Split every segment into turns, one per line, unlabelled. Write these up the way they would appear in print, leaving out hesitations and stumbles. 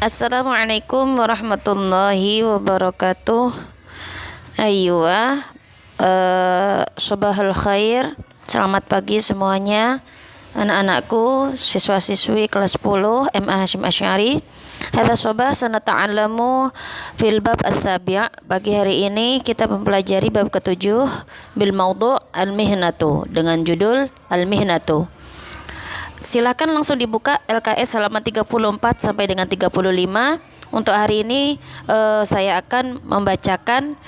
Assalamualaikum warahmatullahi wabarakatuh. Aywa, Sobahul khair. Selamat pagi semuanya. Anak-anakku, siswa-siswi kelas 10 MA Hasyim Asy'ari. Hadza sobah sanata'allamu fil bab as-sabi'. Pagi hari ini kita mempelajari bab ke-7 bil maudhu' al-mihnatu dengan judul al-mihnatu. Silakan langsung dibuka LKS halaman 34 sampai dengan 35. Untuk hari ini saya akan membacakan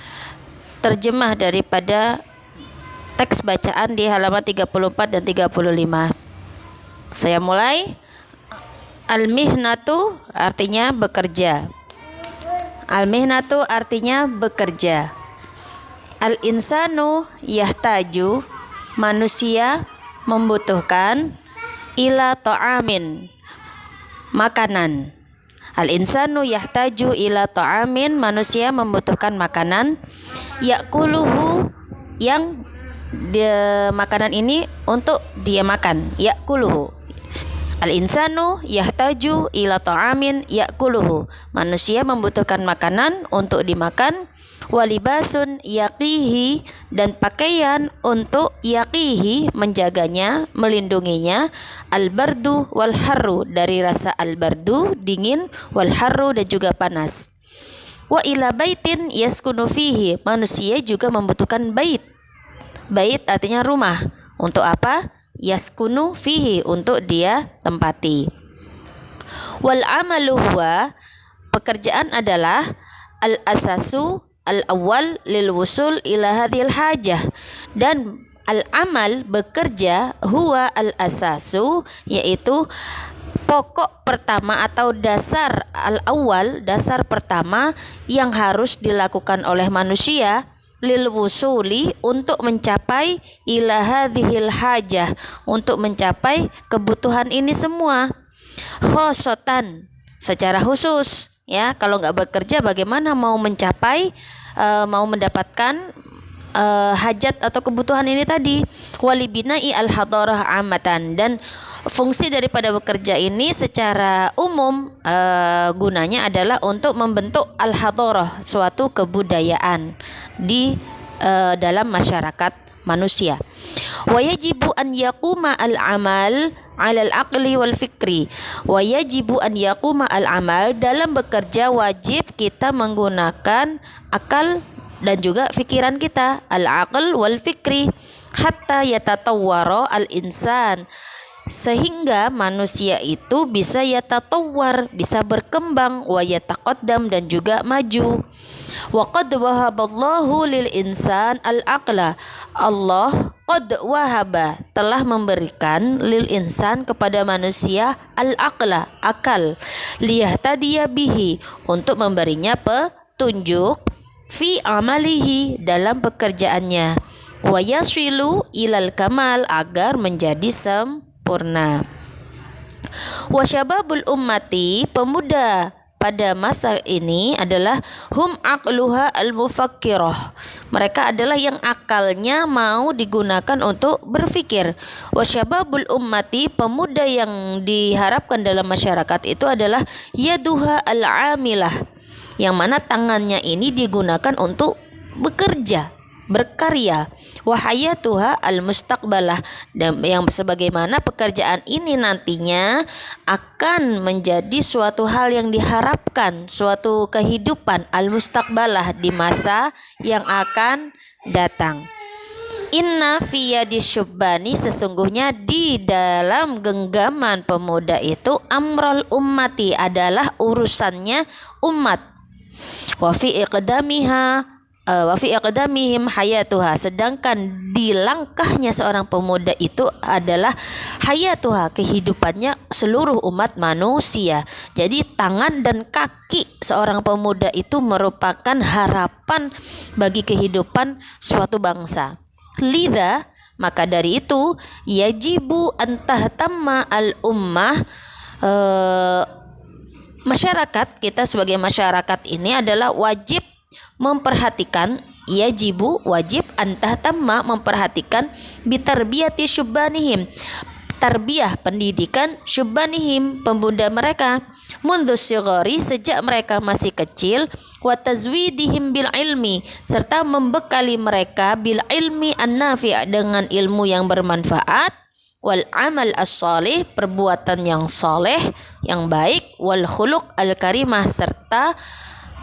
terjemah daripada teks bacaan di halaman 34 dan 35. Saya mulai. Al-mihnatu artinya bekerja. Al-mihnatu artinya bekerja. Al-insanu yahtaju, manusia membutuhkan, ila ta'amin, makanan. Al-insanu yahtaju ila ta'amin, manusia membutuhkan makanan. Yakuluhu, yang makanan ini untuk dia makan. Yakuluhu. Al-insanu yahtaju ila ta'amin yakuluhu, manusia membutuhkan makanan untuk dimakan. Walibasun yaqihi, dan pakaian untuk yaqihi, menjaganya, melindunginya. Al-bardu wal harru, dari rasa al-bardu dingin, wal harru dan juga panas. Wa ila baitin yaskunu fihi, manusia juga membutuhkan bait. Bait artinya rumah. Untuk apa? Yaskunu fihi, untuk dia tempati. Wal amalu huwa, pekerjaan adalah al-asasu al-awwal lil wusul ila hadhil hajah, dan al-amal bekerja, huwa al-asasu, yaitu pokok pertama atau dasar, al-awwal dasar pertama yang harus dilakukan oleh manusia, lil wusuli untuk mencapai, ila hadhil hajah untuk mencapai kebutuhan ini semua. Khosotan, secara khusus. Ya, kalau nggak bekerja bagaimana mau mencapai, mau mendapatkan hajat atau kebutuhan ini tadi. Walibinai al-hadarah amatan, dan fungsi daripada bekerja ini secara umum gunanya adalah untuk membentuk al-hadarah, suatu kebudayaan di dalam masyarakat manusia. Wa yajibu an yaquma al-amal 'alal aqli wal fikri. Wa yajibu an yaquma al-amal, dalam bekerja wajib kita menggunakan akal dan juga pikiran kita, al-aql wal fikri, hatta yatatawwara al-insan, sehingga manusia itu bisa yatatawwar, bisa berkembang, wa yataqaddam, dan juga maju. Wa qad wahaballahu lil insan al-aqla, Allah qad wahaba, telah memberikan, lil insan, kepada manusia, al-aqla, akal, liyahtadiya bihi, untuk memberinya petunjuk, fi amalihi, dalam pekerjaannya, wa yasilu ilal kamal, agar menjadi sempurna. Wa syababul ummati, pemuda pada masa ini adalah hum aqluha al-mufakkirah, mereka adalah yang akalnya mau digunakan untuk berpikir. Wa syababul ummati, pemuda yang diharapkan dalam masyarakat itu adalah yaduha al-amilah, yang mana tangannya ini digunakan untuk bekerja, berkarya. Wa hayatuha al-mustaqbalah, dan yang sebagaimana pekerjaan ini nantinya akan menjadi suatu hal yang diharapkan, suatu kehidupan al-mustaqbalah, di masa yang akan datang. Inna fi yadis syubbani, sesungguhnya di dalam genggaman pemuda itu, amrul ummati, adalah urusannya umat. Wa fi iqdamihim hayatuha, sedangkan di langkahnya seorang pemuda itu adalah hayatuha, kehidupannya seluruh umat manusia. Jadi tangan dan kaki seorang pemuda itu merupakan harapan bagi kehidupan suatu bangsa. Lidha, maka dari itu, yajibu antahtamma al-ummah, masyarakat kita sebagai masyarakat ini adalah wajib memperhatikan, yajibu, wajib, antahtamma, memperhatikan, bitarbiyati syubbanihim, tarbiyah pendidikan syubbanihim pemuda mereka mundus sigari sejak mereka masih kecil wa tazwidihim bil ilmi serta membekali mereka bil ilmi an-nafi' dengan ilmu yang bermanfaat wal amal as-salih perbuatan yang saleh yang baik wal khuluq al-karimah serta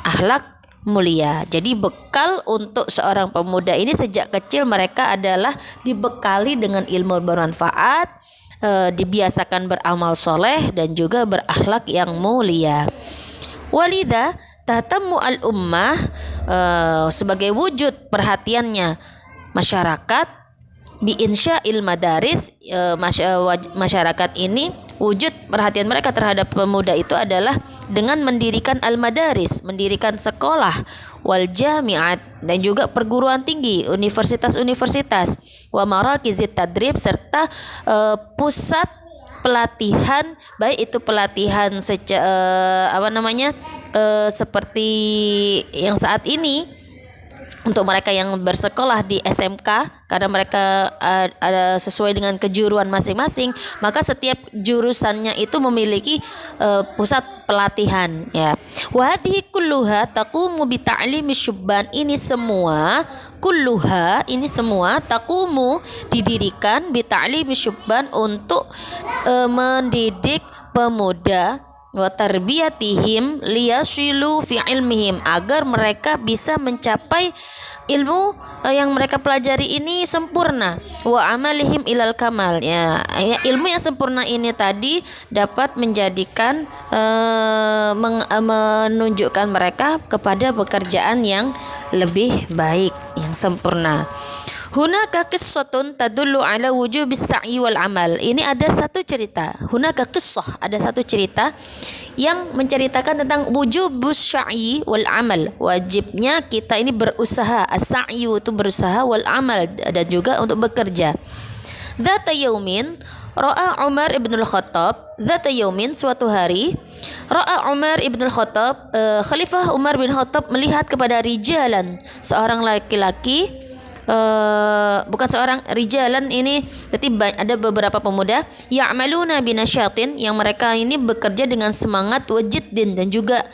akhlak mulia. Jadi bekal untuk seorang pemuda ini sejak kecil mereka adalah dibekali dengan ilmu bermanfaat, dibiasakan beramal soleh dan juga berakhlak yang mulia. Walida tahtammu al-ummah sebagai wujud perhatiannya masyarakat bi insya'il madaris masyarakat ini wujud perhatian mereka terhadap pemuda itu adalah dengan mendirikan al-madaris, mendirikan sekolah wal jami'at dan juga perguruan tinggi, universitas-universitas wa marakizit tadrib serta pusat pelatihan baik itu pelatihan seperti yang saat ini untuk mereka yang bersekolah di SMK karena mereka ada sesuai dengan kejuruan masing-masing maka setiap jurusannya itu memiliki pusat pelatihan ya. Wa hadhihi kulluha taqumu bi ta'limi syubban ini semua taqumu didirikan bi ta'limi syubban untuk mendidik pemuda wa tarbiyatihim liyasilu fi ilmihim agar mereka bisa mencapai ilmu yang mereka pelajari ini sempurna wa amalihim ilal kamal ya ilmu yang sempurna ini tadi dapat menjadikan menunjukkan mereka kepada pekerjaan yang lebih baik yang sempurna. Hunaka qissatun tadullu ala wujubis sa'i wal amal. Ini ada satu cerita. Hunaka qissah, ada satu cerita yang menceritakan tentang wujubus sa'i wal amal. Wajibnya kita ini berusaha. As-sa'yu itu berusaha wal amal dan juga untuk bekerja. Dzata yaumin ra'a Umar ibn al-Khattab. Dzata yaumin suatu hari ra'a Umar ibn al-Khattab Khalifah Umar bin Khattab melihat kepada rijalan seorang laki-laki bukan seorang rijalan ini berarti ada beberapa pemuda ya'maluna binasyatin yang mereka ini bekerja dengan semangat wajiddin dan juga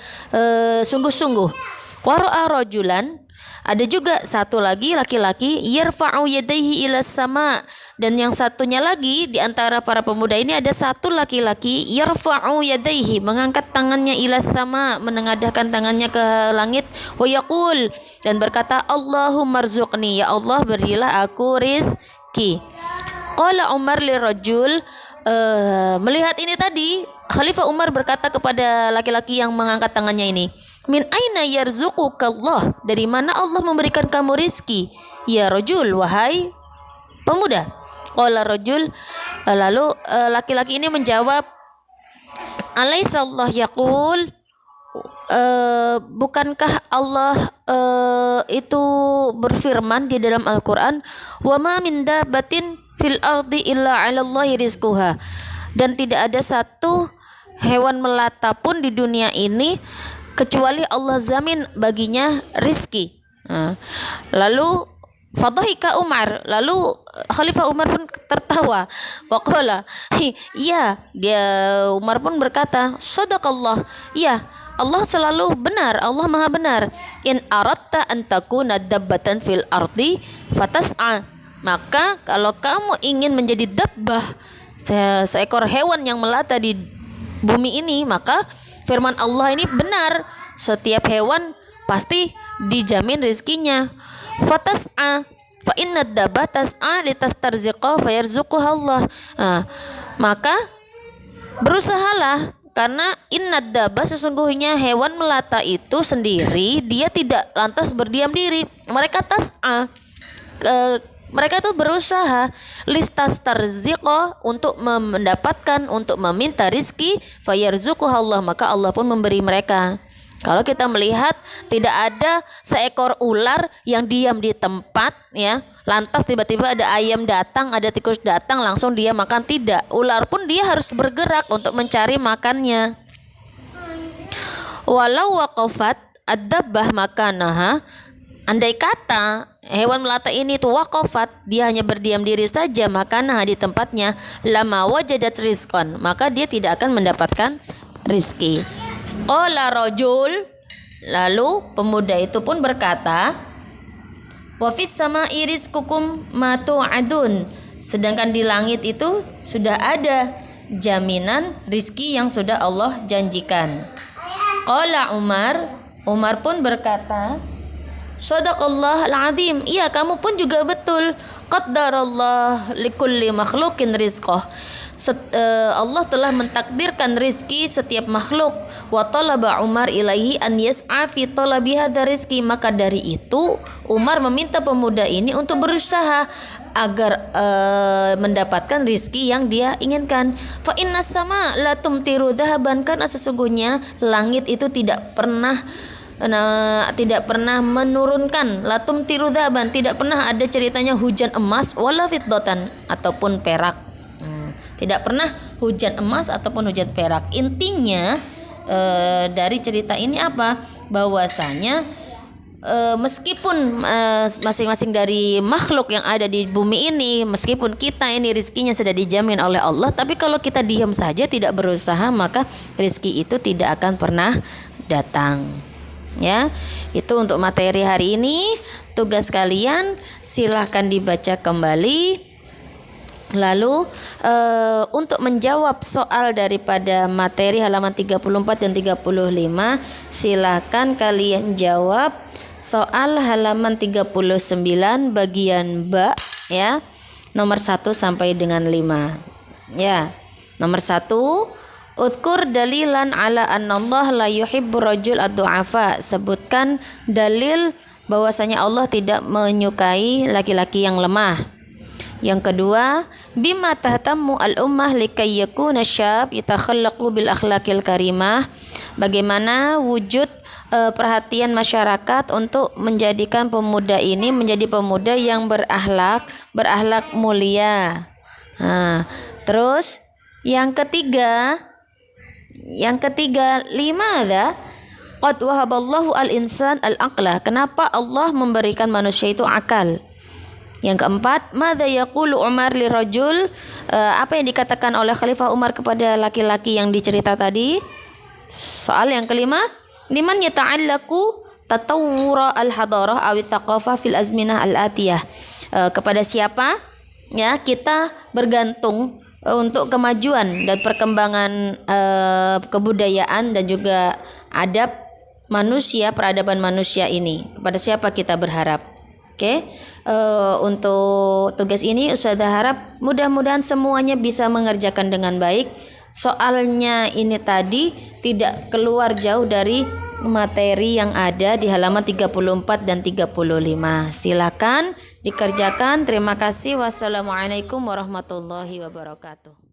sungguh-sungguh. Wa ra'a rajulan ada juga satu lagi laki-laki yarfa'u yadayhi ila sama dan yang satunya lagi di antara para pemuda ini ada satu laki-laki yarfa'u yadayhi mengangkat tangannya ila sama menengadahkan tangannya ke langit wa yaqul dan berkata Allahumma rzuqni ya Allah berilah aku rizki. Qala Umar lirajul melihat ini tadi Khalifah Umar berkata kepada laki-laki yang mengangkat tangannya ini min aina yarzuquka Allah dari mana Allah memberikan kamu rizki ya rajul wahai pemuda. Qala rajul lalu laki-laki ini menjawab alaisa Allah yaqul bukankah Allah itu berfirman di dalam Al-Qur'an wa ma min dabbatin fil ardi illa 'ala Allahi rizquha dan tidak ada satu hewan melata pun di dunia ini kecuali Allah zamin baginya rizki. Lalu fadhahika Umar, lalu Khalifah Umar pun tertawa. Waqala, iya, dia Umar pun berkata, sadaqallah, iya, Allah selalu benar, Allah maha benar. In aratta an takuna dabbatan fil ardi fatas'a. Maka kalau kamu ingin menjadi dabbah, seekor hewan yang melata di bumi ini, maka firman Allah ini benar, setiap hewan pasti dijamin rizkinya. Fatas'a fa inna dabba tas'a litastarziqa fayarzuquha Allah. Maka berusahalah karena inna dabba sesungguhnya hewan melata itu sendiri dia tidak lantas berdiam diri. Mereka tas'a mereka tuh berusaha listastarziqa untuk mendapatkan untuk meminta rizki fayarzuquha Allah maka Allah pun memberi mereka. Kalau kita melihat tidak ada seekor ular yang diam di tempat ya, lantas tiba-tiba ada ayam datang, ada tikus datang langsung dia makan, tidak. Ular pun dia harus bergerak untuk mencari makannya. Walau waqafat ad-dabbah makanaha Andai kata hewan melata ini tuh waqafat, dia hanya berdiam diri saja makanah di tempatnya, lama wajadat rizqan, maka dia tidak akan mendapatkan rizki. Qala rajul, lalu pemuda itu pun berkata, wa fis sama'i rizqukum ma tu'adun, sedangkan di langit itu sudah ada jaminan rizki yang sudah Allah janjikan. Qala Umar pun berkata, Shadaqallah al-azim, iya kamu pun juga betul. Qaddarallah likulli makhlukin rizqah, Allah telah mentakdirkan rizki setiap makhluk. Wa talaba Umar ilaihi an yas'a fi talabi hadha rizki, maka dari itu Umar meminta pemuda ini untuk berusaha agar mendapatkan rizki yang dia inginkan. Fa inna sama la tumtiru dhahaban, karena sesungguhnya langit itu tidak pernah menurunkan, latum tirudaban, tidak pernah ada ceritanya hujan emas wala fiddotan ataupun perak. Tidak pernah hujan emas ataupun hujan perak. Intinya dari cerita ini apa? Bahwasanya meskipun masing-masing dari makhluk yang ada di bumi ini, meskipun kita ini rizkinya sudah dijamin oleh Allah, tapi kalau kita diam saja tidak berusaha, maka rizki itu tidak akan pernah datang. Ya, itu untuk materi hari ini. Tugas kalian silahkan dibaca kembali. Lalu untuk menjawab soal daripada materi halaman 34 dan 35, silahkan kalian jawab soal halaman 39 bagian ba, ya, nomor 1 sampai dengan 5. Ya, nomor 1, Uzkur dalilan ala anna Allah la yuhibbu rajul ad-du'afa. Sebutkan dalil bahwasanya Allah tidak menyukai laki-laki yang lemah. Yang kedua, bima tahtammu al-ummah likay yakuna syab yatakhallaqu bil akhlaqil karimah. Bagaimana wujud perhatian masyarakat untuk menjadikan pemuda ini menjadi pemuda yang berakhlak mulia. Terus yang ketiga, limada qad wahaballahu al-insan al-aqla, kenapa Allah memberikan manusia itu akal. Yang keempat, madza yaqulu Umar li rajul, apa yang dikatakan oleh Khalifah Umar kepada laki-laki yang dicerita tadi. Soal yang kelima, liman yata'allaku tatawwura al-hadarah aw tsaqafah fil azminah al-atiyah, kepada siapa ya kita bergantung untuk kemajuan dan perkembangan kebudayaan dan juga adab manusia, peradaban manusia ini, kepada siapa kita berharap. Oke, untuk tugas ini Ustazah harap mudah-mudahan semuanya bisa mengerjakan dengan baik. Soalnya ini tadi tidak keluar jauh dari materi yang ada di halaman 34 dan 35. Silakan dikerjakan. Terima kasih. Wassalamualaikum warahmatullahi wabarakatuh.